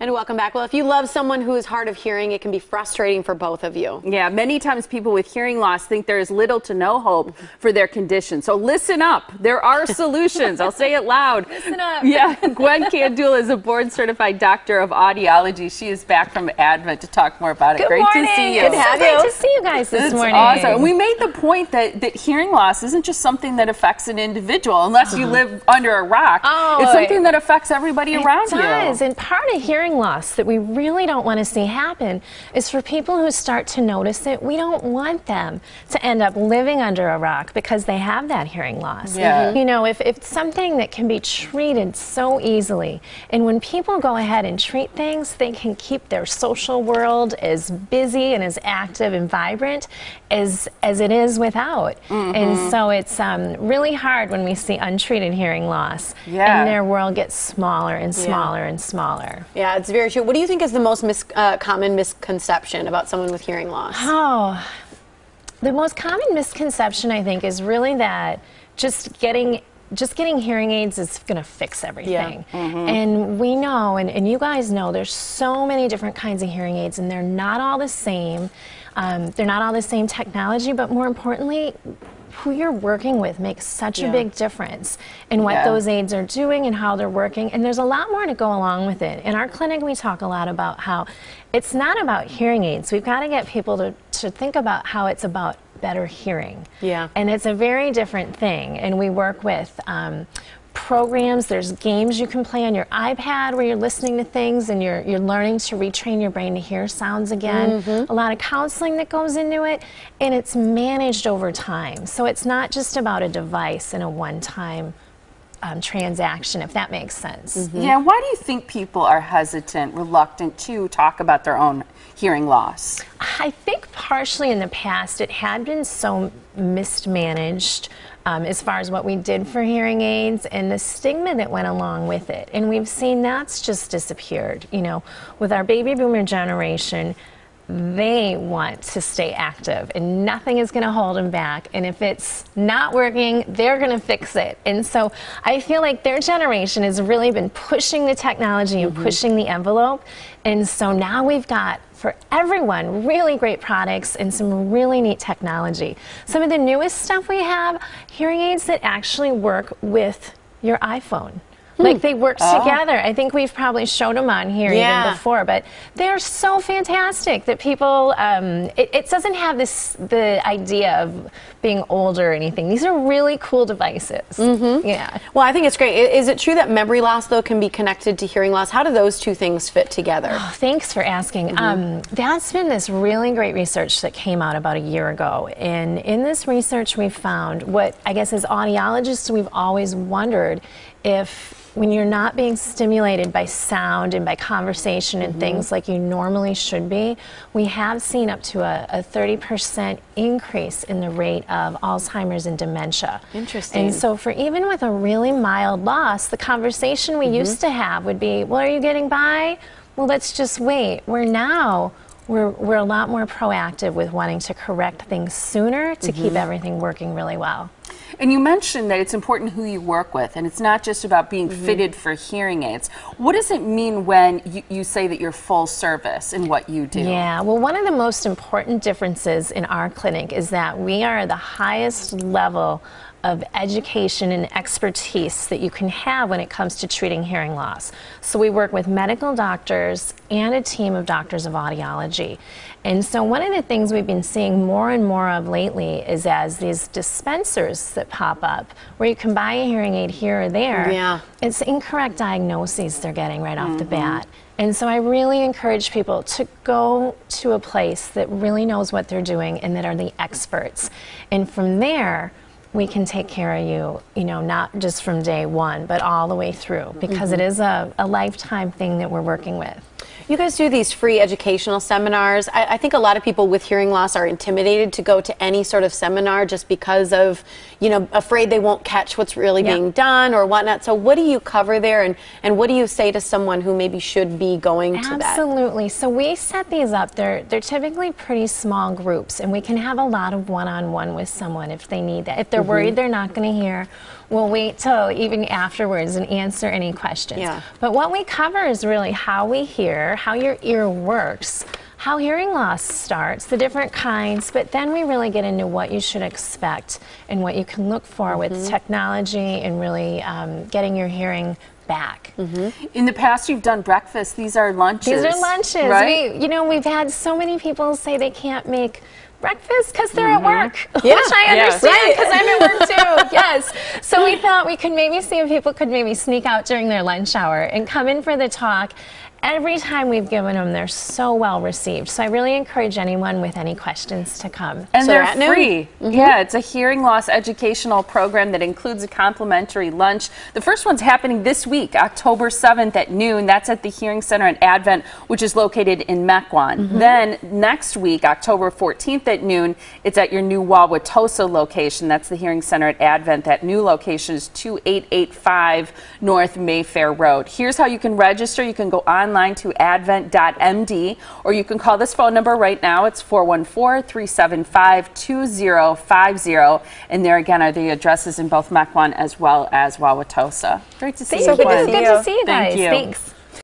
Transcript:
And welcome back. Well, if you love someone who is hard of hearing, it can be frustrating for both of you. Yeah, many times people with hearing loss think there is little to no hope for their condition. So listen up. There are solutions. I'll say it loud. Listen up. Yeah, Gwen Kandula is a board-certified doctor of audiology. She is back from Advent to talk more about it. Good Great morning. to see you. Good to have you. Great to see you guys this morning. Awesome. And we made the point that hearing loss isn't just something that affects an individual, unless you live under a rock. It's something that affects everybody around you. It does. And part of hearing loss that we really don't want to see happen is for people who start to notice it, we don't want them to end up living under a rock because they have that hearing loss. Yeah. You know, if it's something that can be treated so easily, and when people go ahead and treat things, they can keep their social world as busy and as active and vibrant as it is without. And so it's really hard when we see untreated hearing loss and their world gets smaller and smaller and smaller. Yeah, it's very true. What do you think is the most common misconception about someone with hearing loss? Oh, the most common misconception, I think, is really that just getting hearing aids is going to fix everything. And we know, and you guys know, there's so many different kinds of hearing aids, and they're not all the same. They're not all the same technology, but more importantly, who you're working with makes such a big difference in what those aids are doing and how they're working. And there's a lot more to go along with it. In our clinic, we talk a lot about how it's not about hearing aids. We've got to get people to think about how it's about better hearing. And it's a very different thing. And we work with programs, there's games you can play on your iPad where you're listening to things and you're learning to retrain your brain to hear sounds again. A lot of counseling that goes into it, and it's managed over time. So it's not just about a device and a one-time transaction, if that makes sense. Yeah, why do you think people are hesitant, reluctant to talk about their own hearing loss? I think partially in the past it had been so mismanaged as far as what we did for hearing aids and the stigma that went along with it. And we've seen that's just disappeared. You know, with our baby boomer generation, they want to stay active and nothing is going to hold them back. And if it's not working, they're going to fix it. And so I feel like their generation has really been pushing the technology and pushing the envelope. And so now we've got, for everyone, really great products and some really neat technology. Some of the newest stuff we have, hearing aids that actually work with your iPhone. Like they work together. I think we've probably showed them on here even before, but they're so fantastic that people, it doesn't have the idea of being old or anything. These are really cool devices. Yeah. Well, I think it's great. Is it true that memory loss, though, can be connected to hearing loss? How do those two things fit together? Oh, thanks for asking. That's been this really great research that came out about a year ago. And in this research, we found what I guess as audiologists, we've always wondered if when you're not being stimulated by sound and by conversation and things like you normally should be, we have seen up to a 30% increase in the rate of Alzheimer's and dementia. Interesting. And so for even with a really mild loss, the conversation we used to have would be, well, are you getting by? Well, let's just wait. We're a lot more proactive with wanting to correct things sooner to keep everything working really well. And you mentioned that it's important who you work with, and it's not just about being fitted for hearing aids. What does it mean when you say that you're full service in what you do? Yeah, well, one of the most important differences in our clinic is that we are the highest level of education and expertise that you can have when it comes to treating hearing loss. So we work with medical doctors and a team of doctors of audiology. And so one of the things we've been seeing more and more of lately is as these dispensers that pop up where you can buy a hearing aid here or there, it's incorrect diagnoses they're getting right off the bat. And so I really encourage people to go to a place that really knows what they're doing and that are the experts. And from there, we can take care of you, you know, not just from day one, but all the way through, because it is a lifetime thing that we're working with. You guys do these free educational seminars. I think a lot of people with hearing loss are intimidated to go to any sort of seminar just because of, you know, afraid they won't catch what's really being done or whatnot. So what do you cover there, and what do you say to someone who maybe should be going to that? Absolutely. So we set these up. They're typically pretty small groups, and we can have a lot of one-on-one with someone if they need that. If they're worried they're not going to hear, we'll wait till even afterwards and answer any questions. Yeah. But what we cover is really how we hear, how your ear works, how hearing loss starts, the different kinds, but then we really get into what you should expect and what you can look for with technology and really getting your hearing back. In the past, you've done breakfast. These are lunches. These are lunches. Right? We've had so many people say they can't make breakfast because they're at work, Yeah. which I understand because I'm at work too. Yes. So we thought we could maybe see if people could maybe sneak out during their lunch hour and come in for the talk. Every time we've given them, they're so well received. So I really encourage anyone with any questions to come. And So they're at noon? free. Yeah, it's a hearing loss educational program that includes a complimentary lunch. The first one's happening this week, October 7th at noon. That's at the Hearing Center at Advent, which is located in Mequon. Then next week, October 14th at noon, it's at your new Tosa location. That's the Hearing Center at Advent. That new location is 2885 North Mayfair Road. Here's how you can register. You can go online to advent.md, or you can call this phone number right now. It's 414-375-2050. And there again are the addresses in both Mequon as well as Tosa. Great to see you. So good to see you Thank guys. you. Thanks.